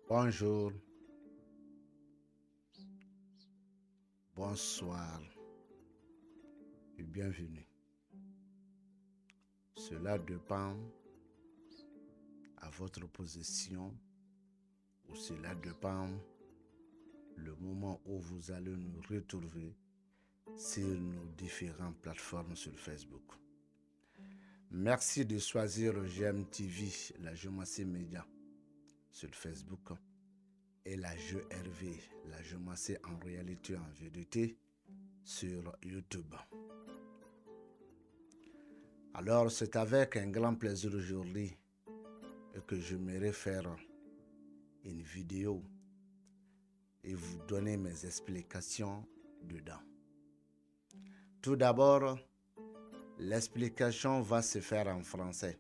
Bonjour, bonsoir et bienvenue. Cela dépend à votre position ou cela dépend le moment où vous allez nous retrouver sur nos différentes plateformes sur Facebook. Merci de choisir GMTV, la Jeunesse Média sur Facebook et la GRV, la Jeunesse en réalité en vérité sur YouTube. Alors c'est avec un grand plaisir aujourd'hui que j'aimerais faire une vidéo et vous donner mes explications dedans. Tout d'abord, l'explication va se faire en français.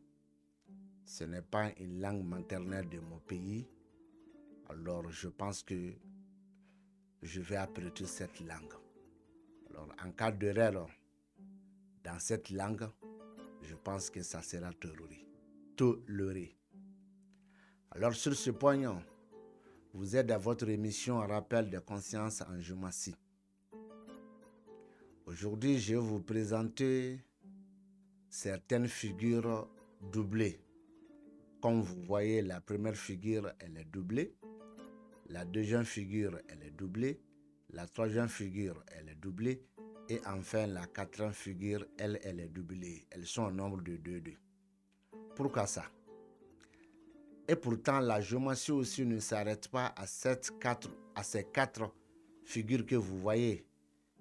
Ce n'est pas une langue maternelle de mon pays. Alors je pense que je vais apprêter cette langue. Alors en cas d'erreur dans cette langue, je pense que ça sera toléré. Alors sur ce point, vous êtes à votre émission Rappel de conscience en Jumassi. Aujourd'hui, je vais vous présenter certaines figures doublées. Comme vous voyez, la première figure, elle est doublée. La deuxième figure, elle est doublée. La troisième figure, elle est doublée. Et enfin, la quatrième figure, elle est doublée. Elles sont au nombre de 2. Pourquoi ça? Et pourtant, la géométrie aussi ne s'arrête pas à ces 4 figures que vous voyez.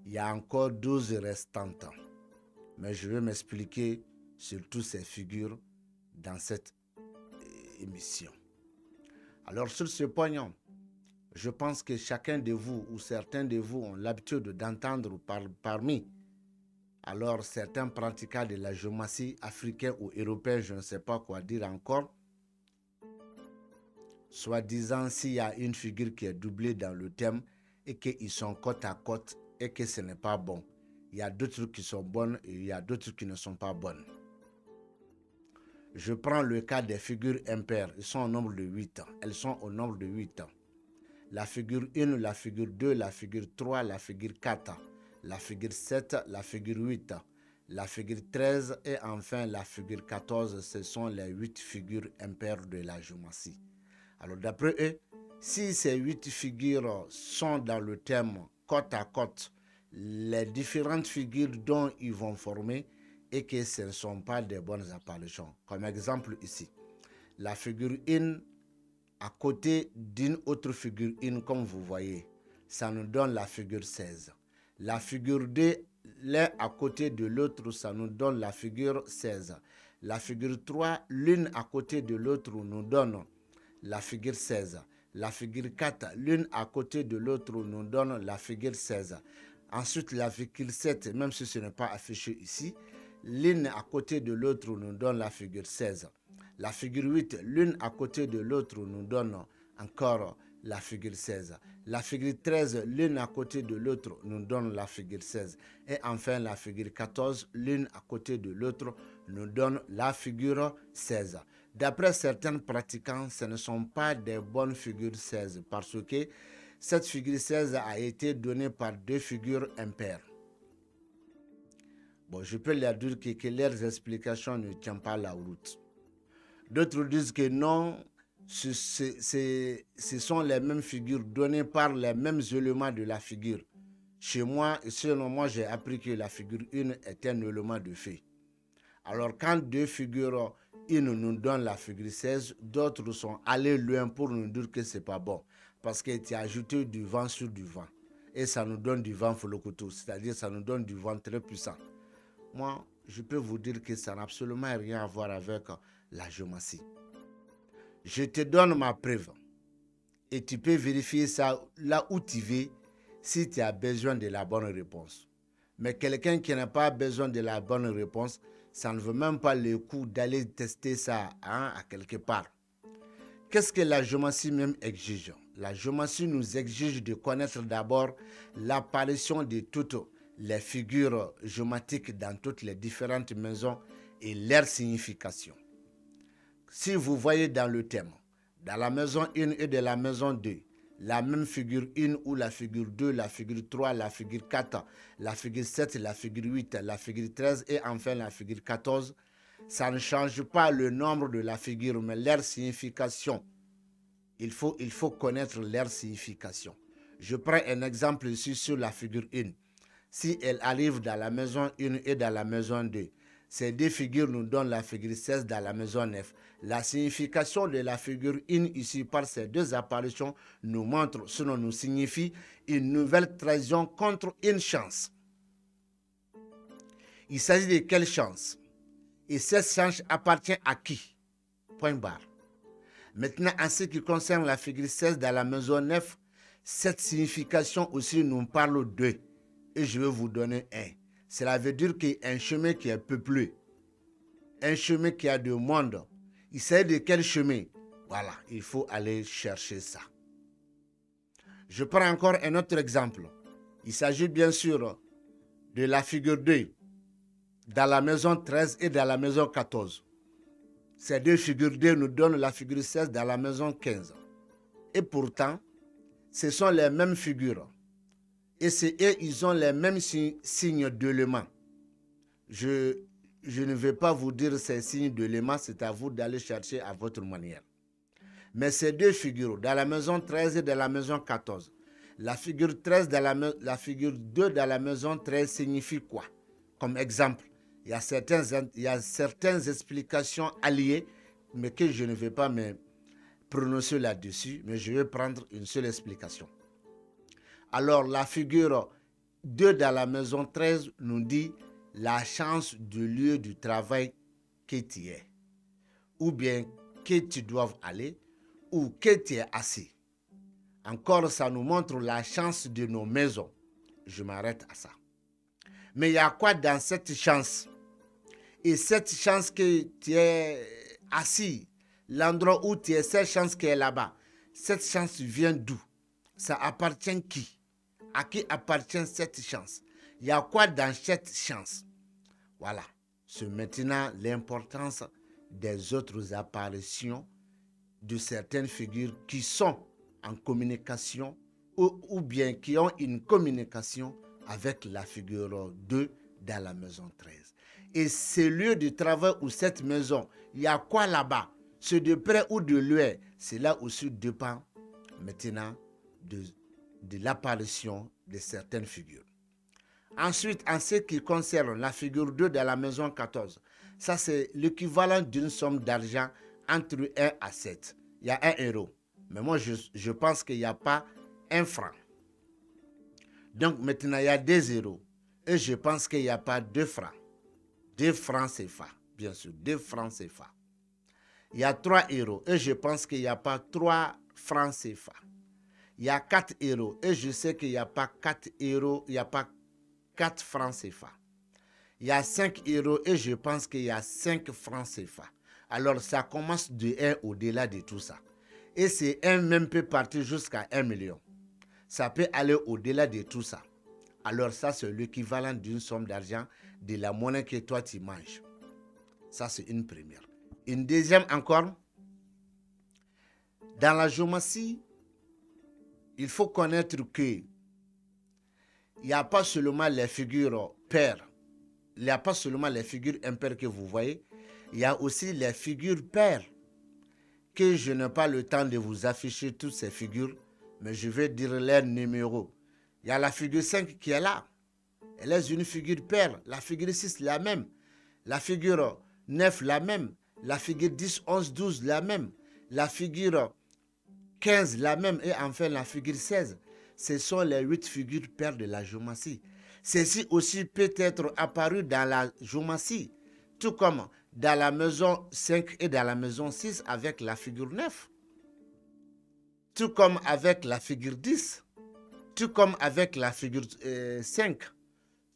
Il y a encore 12 restantes. Mais je vais m'expliquer sur toutes ces figures dans cette émission. Alors, sur ce point, je pense que chacun de vous ou certains de vous ont l'habitude d'entendre parmi. Alors, certains pratiquants de la géométrie africaine ou européenne, je ne sais pas quoi dire encore, soi-disant s'il y a une figure qui est doublée dans le thème et qu'ils sont côte à côte et que ce n'est pas bon. Il y a d'autres qui sont bonnes et il y a d'autres qui ne sont pas bonnes. Je prends le cas des figures impaires. Ils sont au nombre de 8. Elles sont au nombre de 8. La figure 1, la figure 2, la figure 3, la figure 4, la figure 7, la figure 8, la figure 13 et enfin la figure 14. Ce sont les 8 figures impaires de la géométrie. Alors d'après eux, si ces 8 figures sont dans le thème côte à côte, les différentes figures dont ils vont former et que ce ne sont pas des bonnes apparitions. Comme exemple ici, la figure 1 à côté d'une autre figure 1 comme vous voyez, ça nous donne la figure 16. La figure 2, l'un à côté de l'autre, ça nous donne la figure 16. La figure 3, l'une à côté de l'autre nous donne la figure 16. La figure 4, l'une à côté de l'autre nous donne la figure 16. Ensuite, la figure 7, même si ce n'est pas affiché ici, l'une à côté de l'autre nous donne la figure 16. La figure 8, l'une à côté de l'autre nous donne encore la figure 16. La figure 13, l'une à côté de l'autre nous donne la figure 16. Et enfin, la figure 14, l'une à côté de l'autre nous donne la figure 16. D'après certains pratiquants, ce ne sont pas des bonnes figures 16 parce que cette figure 16 a été donnée par 2 figures impaires. Bon, je peux leur dire que leurs explications ne tiennent pas la route. D'autres disent que non, ce sont les mêmes figures données par les mêmes éléments de la figure. Chez moi, selon moi, j'ai appris que la figure 1 est un élément de fait. Alors, quand 2 figures 1 nous donnent la figure 16, d'autres sont allés loin pour nous dire que ce n'est pas bon. Parce qu'il a ajouté du vent sur du vent. Et ça nous donne du vent folokoto, c'est-à-dire ça nous donne du vent très puissant. Moi, je peux vous dire que ça n'a absolument rien à voir avec la géométrie. Je te donne ma preuve et tu peux vérifier ça là où tu veux si tu as besoin de la bonne réponse. Mais quelqu'un qui n'a pas besoin de la bonne réponse, ça ne vaut même pas le coup d'aller tester ça à quelque part. Qu'est-ce que la géométrie même exige? La géométrie nous exige de connaître d'abord l'apparition de toutes les figures géométriques dans toutes les différentes maisons et leur signification. Si vous voyez dans le thème, dans la maison 1 et de la maison 2, la même figure 1 ou la figure 2, la figure 3, la figure 4, la figure 7, la figure 8, la figure 13 et enfin la figure 14, ça ne change pas le nombre de la figure, mais leur signification. Il faut connaître leur signification. Je prends un exemple ici sur la figure 1. Si elle arrive dans la maison 1 et dans la maison 2, ces deux figures nous donnent la figure 16 dans la maison 9. La signification de la figure 1 ici par ces deux apparitions nous montre, sinon nous signifie une nouvelle trahison contre une chance. Il s'agit de quelle chance? Et cette chance appartient à qui? Point barre. Maintenant, en ce qui concerne la figure 16 dans la maison 9, cette signification aussi nous parle d'eux. Et je vais vous donner un. Cela veut dire qu'il y a un chemin qui est peuplé. Un chemin qui a du monde. Il s'agit de quel chemin? Voilà, il faut aller chercher ça. Je prends encore un autre exemple. Il s'agit bien sûr de la figure 2 dans la maison 13 et dans la maison 14. Ces deux figures 2 nous donnent la figure 16 dans la maison 15. Et pourtant, ce sont les mêmes figures. Et ils ont les mêmes signes d'éléments. Je ne vais pas vous dire ces signes d'éléments, c'est à vous d'aller chercher à votre manière. Mais ces deux figures, dans la maison 13 et dans la maison 14, la figure 13 la figure 2 dans la maison 13 signifie quoi? Comme exemple, il y a certaines explications alliées, mais que je ne vais pas me prononcer là-dessus, mais je vais prendre une seule explication. Alors, la figure 2 dans la maison 13 nous dit la chance du lieu du travail que tu es, ou bien que tu dois aller, ou que tu es assis. Encore, ça nous montre la chance de nos maisons. Je m'arrête à ça. Mais il y a quoi dans cette chance? Et cette chance que tu es assis, l'endroit où tu es, cette chance qui est là-bas, cette chance vient d'où? Ça appartient qui? À qui appartient cette chance? Il y a quoi dans cette chance? Voilà. C'est maintenant l'importance des autres apparitions de certaines figures qui sont en communication ou bien qui ont une communication avec la figure 2 dans la maison 13. Et ce lieu de travail ou cette maison, il y a quoi là-bas? C'est de près ou de loin? Cela aussi dépend maintenant de l'apparition de certaines figures. Ensuite, en ce qui concerne la figure 2 de la maison 14, ça c'est l'équivalent d'une somme d'argent entre 1 à 7. Il y a 1 euro. Mais moi, je pense qu'il n'y a pas 1 franc. Donc maintenant, il y a 2 euros. Et je pense qu'il n'y a pas 2 francs. 2 francs CFA, bien sûr, 2 francs CFA. Il y a 3 euros. Et je pense qu'il n'y a pas 3 francs CFA. Il y a 4 euros. Et je sais qu'il n'y a pas 4 euros, il n'y a pas 4 francs CFA. Il y a 5 euros et je pense qu'il y a 5 francs CFA. Alors, ça commence de 1 au-delà de tout ça. Et c'est 1 même peut partir jusqu'à 1 million. Ça peut aller au-delà de tout ça. Alors, ça, c'est l'équivalent d'une somme d'argent de la monnaie que toi, tu manges. Ça, c'est une première. Une deuxième encore. Dans la géométrie, il faut connaître que il n'y a pas seulement les figures paires, il n'y a pas seulement les figures impaires que vous voyez, il y a aussi les figures paires, que je n'ai pas le temps de vous afficher toutes ces figures, mais je vais dire leurs numéros. Il y a la figure 5 qui est là, elle est une figure paire, la figure 6 la même, la figure 9 la même, la figure 10, 11, 12 la même, la figure 15 la même et enfin la figure 16. Ce sont les 8 figures paires de la géométrie. Ceci aussi peut être apparu dans la géométrie, tout comme dans la maison 5 et dans la maison 6 avec la figure 9. Tout comme avec la figure 10. Tout comme avec la figure 5.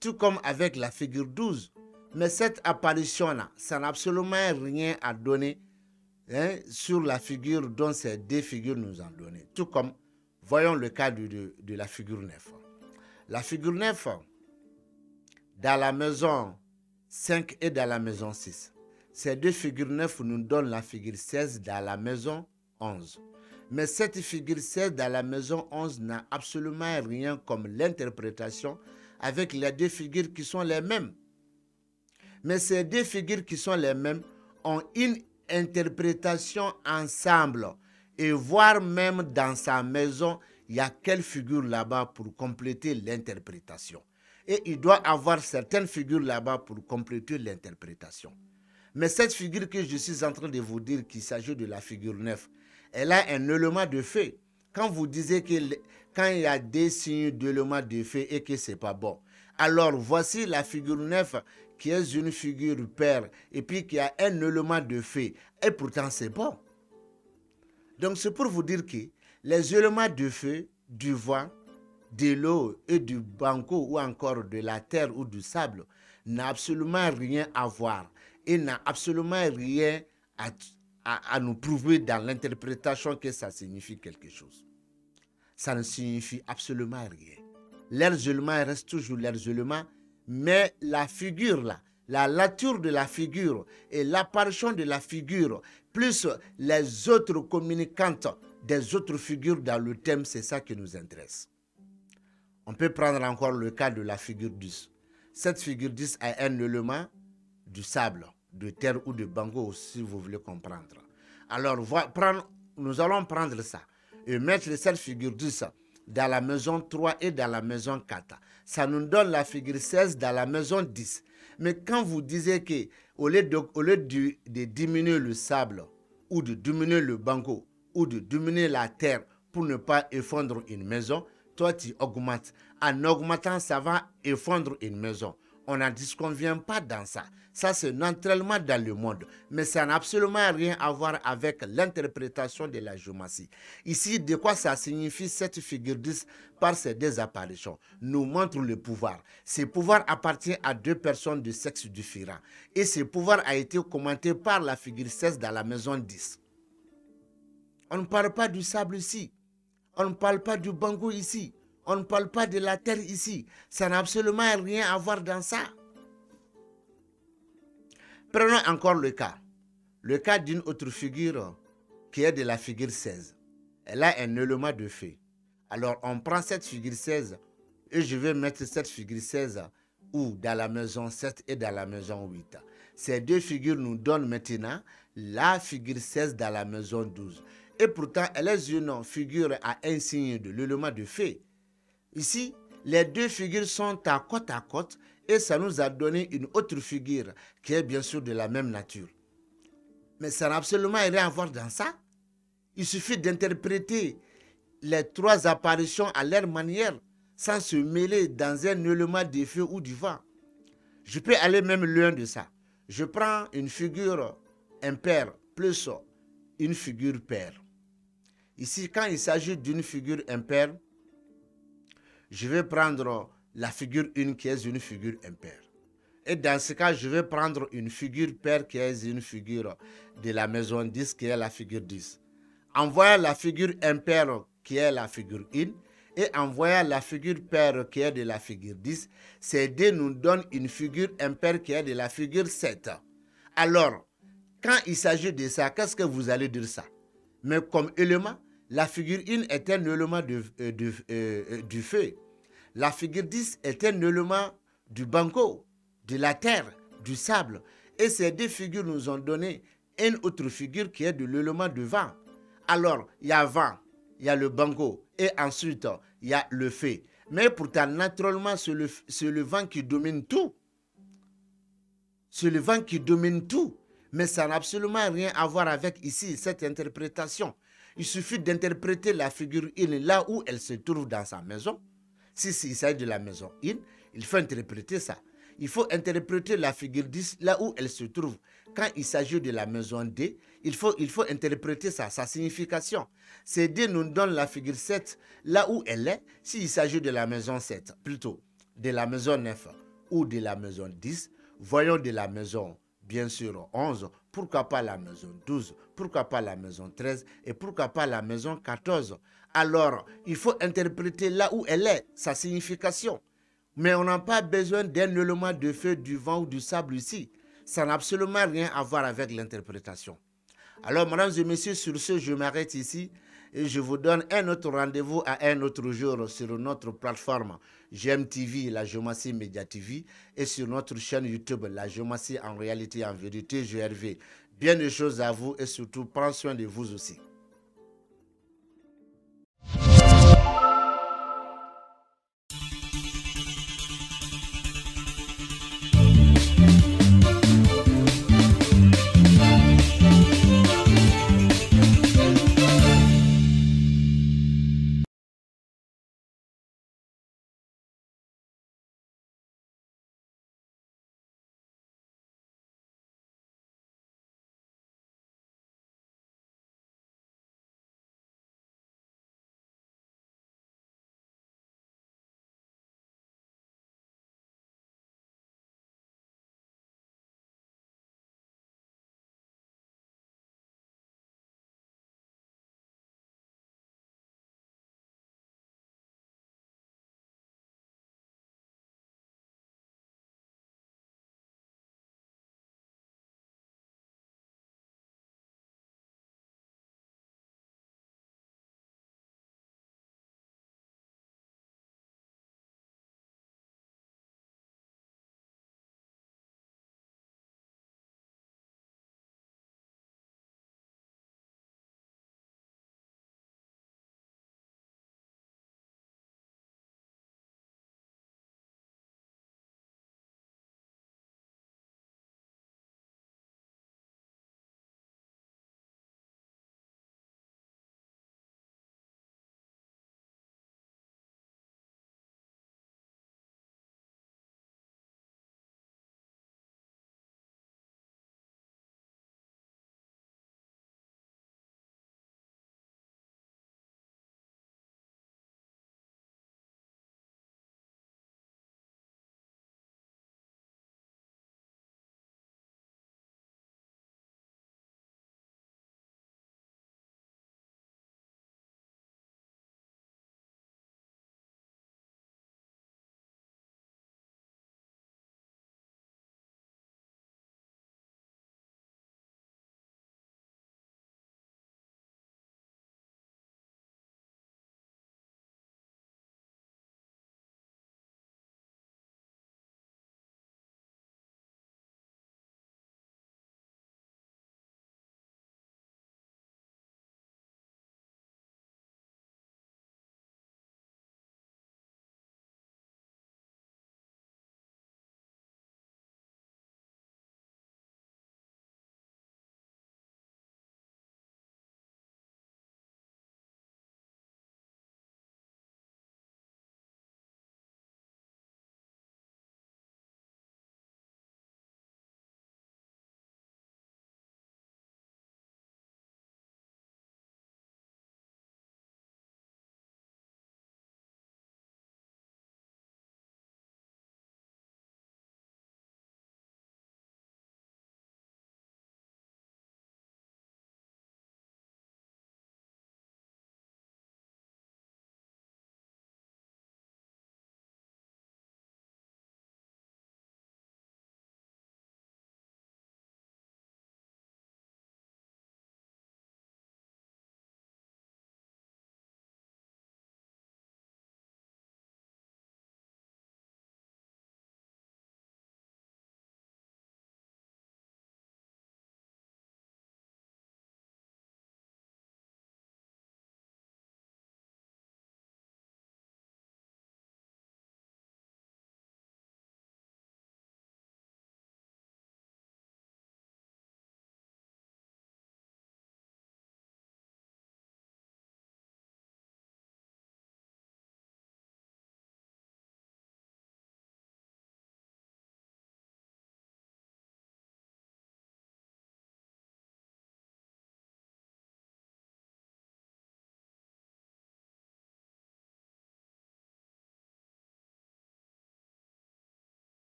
Tout comme avec la figure 12. Mais cette apparition-là, ça n'a absolument rien à donner sur la figure dont ces deux figures nous ont donné. Tout comme, voyons le cas de la figure 9. La figure 9, dans la maison 5 et dans la maison 6. Ces deux figures 9 nous donnent la figure 16 dans la maison 11. Mais cette figure 16 dans la maison 11 n'a absolument rien comme l'interprétation avec les deux figures qui sont les mêmes. Mais ces deux figures qui sont les mêmes ont une interprétation ensemble. Et voire même dans sa maison, il y a quelle figure là-bas pour compléter l'interprétation. Et il doit avoir certaines figures là-bas pour compléter l'interprétation. Mais cette figure que je suis en train de vous dire qu'il s'agit de la figure 9, elle a un élément de fait. Quand vous disiez que quand il y a des signes d'éléments de fait et que ce n'est pas bon, alors voici la figure 9 qui est une figure paire et puis qui a un élément de fait et pourtant c'est bon. Donc c'est pour vous dire que les éléments de feu, du vent, de l'eau et du banco ou encore de la terre ou du sable n'a absolument rien à voir et n'a absolument rien à nous prouver dans l'interprétation que ça signifie quelque chose. Ça ne signifie absolument rien. Leurs éléments restent toujours leurs éléments, mais la figure là, la nature de la figure et l'apparition de la figure, plus les autres communicantes des autres figures dans le thème, c'est ça qui nous intéresse. On peut prendre encore le cas de la figure 10. Cette figure 10 a un élément du sable, de terre ou de bango, si vous voulez comprendre. Alors, nous allons prendre ça et mettre cette figure 10 dans la maison 3 et dans la maison 4. Ça nous donne la figure 16 dans la maison 10. Mais quand vous disiez qu'au lieu de diminuer le sable, ou de diminuer le bango, ou de diminuer la terre pour ne pas effondre une maison, toi tu augmentes. En augmentant, ça va effondre une maison. On n'en disconvient pas dans ça. Ça, c'est naturellement dans le monde. Mais ça n'a absolument rien à voir avec l'interprétation de la géomancie. Ici, de quoi ça signifie cette figure 10 par ces deux apparitions? Nous montre le pouvoir. Ce pouvoir appartient à deux personnes de sexe différent. Et ce pouvoir a été commenté par la figure 16 dans la maison 10. On ne parle pas du sable ici. On ne parle pas du bango ici. On ne parle pas de la terre ici. Ça n'a absolument rien à voir dans ça. Prenons encore le cas d'une autre figure qui est de la figure 16. Elle a un élément de fait. Alors on prend cette figure 16 et je vais mettre cette figure 16 ou dans la maison 7 et dans la maison 8. Ces deux figures nous donnent maintenant la figure 16 dans la maison 12. Et pourtant, elle est une figure à un signe de l'élément de fait. Ici, les deux figures sont à côte et ça nous a donné une autre figure qui est bien sûr de la même nature. Mais ça n'a absolument rien à voir dans ça. Il suffit d'interpréter les trois apparitions à leur manière sans se mêler dans un élément de feu ou du vent. Je peux aller même loin de ça. Je prends une figure impaire plus une figure paire. Ici, quand il s'agit d'une figure impaire, je vais prendre la figure 1 qui est une figure impaire. Et dans ce cas, je vais prendre une figure paire qui est une figure de la maison 10 qui est la figure 10. En voyant la figure impaire qui est la figure 1 et en voyant la figure paire qui est de la figure 10, ces deux nous donnent une figure impaire qui est de la figure 7. Alors, quand il s'agit de ça, qu'est-ce que vous allez dire ça? Mais comme élément, la figure 1 est un élément du feu. La figure 10 est un élément du banco, de la terre, du sable. Et ces deux figures nous ont donné une autre figure qui est de l'élément du vent. Alors, il y a vent, il y a le banco et ensuite, il y a le feu. Mais pourtant, naturellement, c'est le vent qui domine tout. C'est le vent qui domine tout. Mais ça n'a absolument rien à voir avec ici, cette interprétation. Il suffit d'interpréter la figure 1 là où elle se trouve dans sa maison. Si il s'agit de la maison 1, il faut interpréter ça. Il faut interpréter la figure 10 là où elle se trouve. Quand il s'agit de la maison D, il faut interpréter ça, sa signification. Ces D nous donnent la figure 7 là où elle est, s'il s'agit de la maison 7, plutôt de la maison 9 ou de la maison 10. Voyons de la maison, bien sûr, 11, pourquoi pas la maison 12, pourquoi pas la maison 13 et pourquoi pas la maison 14. Alors, il faut interpréter là où elle est, sa signification. Mais on n'a pas besoin d'un élément de feu, du vent ou du sable ici. Ça n'a absolument rien à voir avec l'interprétation. Alors, mesdames et messieurs, sur ce, je m'arrête ici et je vous donne un autre rendez-vous à un autre jour sur notre plateforme GMTV, la Géomatie Média TV, et sur notre chaîne YouTube, la Géomatie en réalité, en vérité, GRV. Bien des choses à vous et surtout, prends soin de vous aussi.